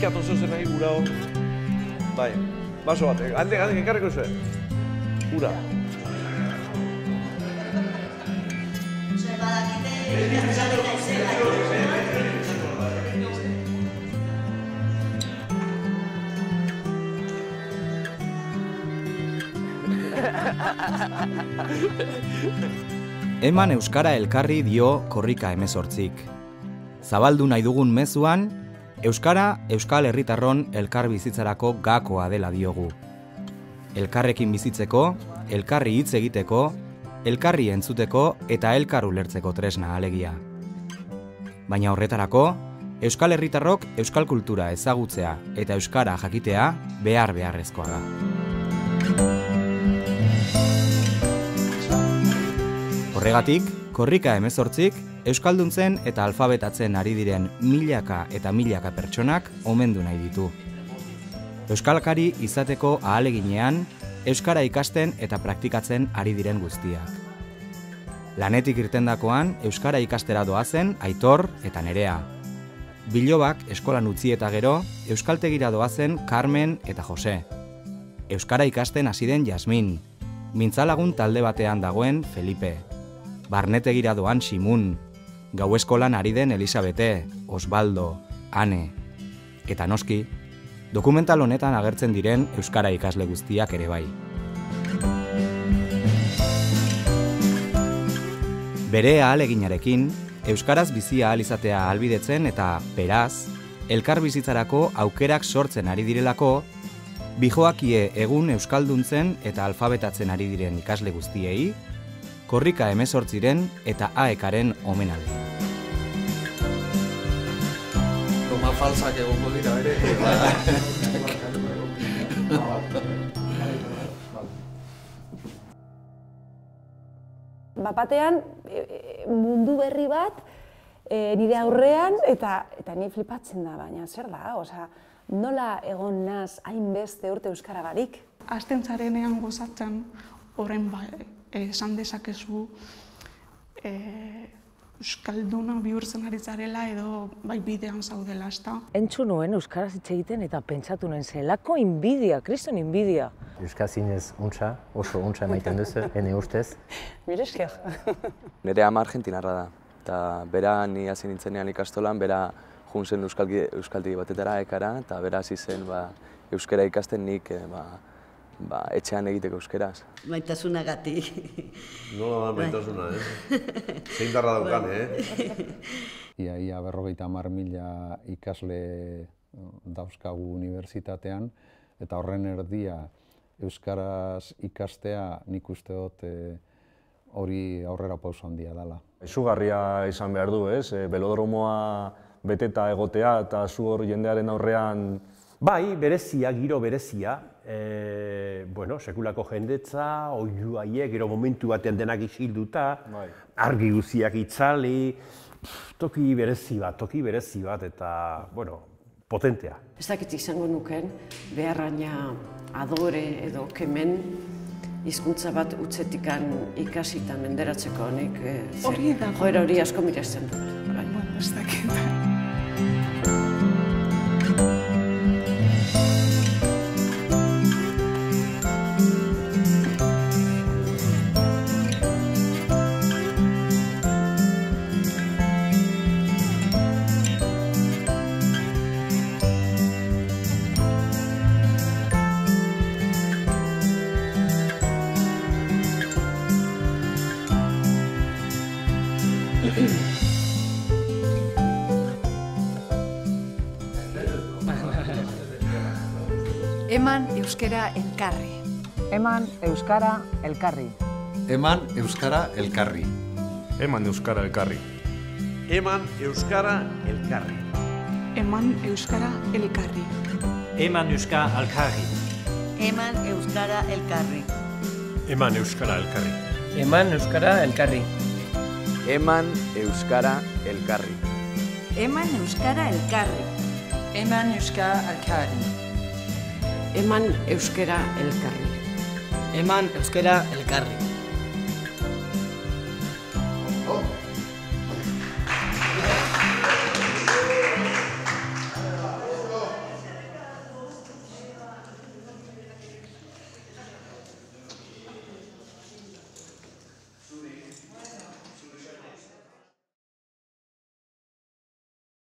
pixkat oso zen nahi, ura hor. Bai, baso bat, handik ekarriko zuen. Ura. Eman euskara elkarri dio Korrika 18. Zabaldu nahi dugun mezuan, euskara euskal herritarron elkar bizitzarako gakoa dela diogu. Elkarrekin bizitzeko, elkarri hitz egiteko, elkarri entzuteko eta elkar ulertzeko tresna alegia. Baina horretarako, euskal herritarrok euskal kultura ezagutzea eta euskara jakitea beharrezkoa da. Horregatik, Korrika 18 euskalduntzen eta alfabetatzen ari diren milaka eta milaka pertsonak omendu nahi ditu. Euskalkari izateko ahaleginean, euskara ikasten eta praktikatzen ari diren guztiak. Lanetik irtendakoan, euskara ikastera doazen Aitor eta Nerea. Bilobak eskolan utzi eta gero, euskaltegira doazen Carmen eta Jose. Euskara ikasten hasi den Jasmin. Mintzalagun talde batean dagoen Felipe. Barnetegira doan Simun. Gau eskolan ari den Elisabete, Osvaldo, Ane. Eta noski, dokumental honetan agertzen diren euskara ikasle guztiak ere bai. Bere ahaleginarekin, euskaraz bizi ahal izatea ahalbidetzen eta, beraz, elkar bizitzarako aukerak sortzen ari direlako, bijoakie egun euskalduntzen eta alfabetatzen ari diren ikasle guztiei, Korrika 18 eta AEK-aren omenaldi. Toma falsak egongo dira ere. Bapatean mundu berri bat nire aurrean eta ni flipatzen da, baina zer da, osea, nola egon naz hainbeste urte euskara barik? Hasten zarenean gozatzen, horren esan dezakezu euskalduna bihurtzen ari zarela edo bai bidean zaudela, ezta? Entzun nuen euskaraz hitz egiten eta pentsatu nuen zelako inbidia, kriston inbidia. Euskazinez untxa, oso untxa emaiten duzu, ene ustez. Mire esker. Nire ama argentinarra da, eta bera ni hasi nintzenean ikastolan, bera jun zen euskaltegi batetara ekara, eta bera hasi zen euskara ikasten nik etxean egiteko euskeraz. Maitasunagatik. Nola da maitasuna, Zein darra daukan, Ia 50.000 ikasle dauzkagu unibertsitatean, eta horren erdia euskaraz ikastea nik uste dut hori aurrera pauso handia dela. Izugarria izan behar du, belodromoa beteta egotea eta zu hor jendearen aurrean. Bai, berezia, giro berezia. Sekulako jendetza, oiu haiek, gero momentu batean denak isilduta, argi guziak itzali, toki berezi bat eta, potentea. Ez dakit izango nuken, beharraina adore edo kemen hizkuntza bat utzetikan ikasita menderatzeko honek, joera hori asko miresten dut. Ez dakit. Eman euskara elkarri. Eman euskara elkarri. Eman euskara elkarri. Eman euskara elkarri. Eman euskara elkarri. Eman euskara elkarri. Eman euskara elkarri. Eman euskara elkarri. Eman euskara elkarri. Eman euskara elkarri. Eman euskara elkarri. Eman euskara elkarri. Eman euskara elkarri. Eman euskara elkarri. Eman euskara elkarri.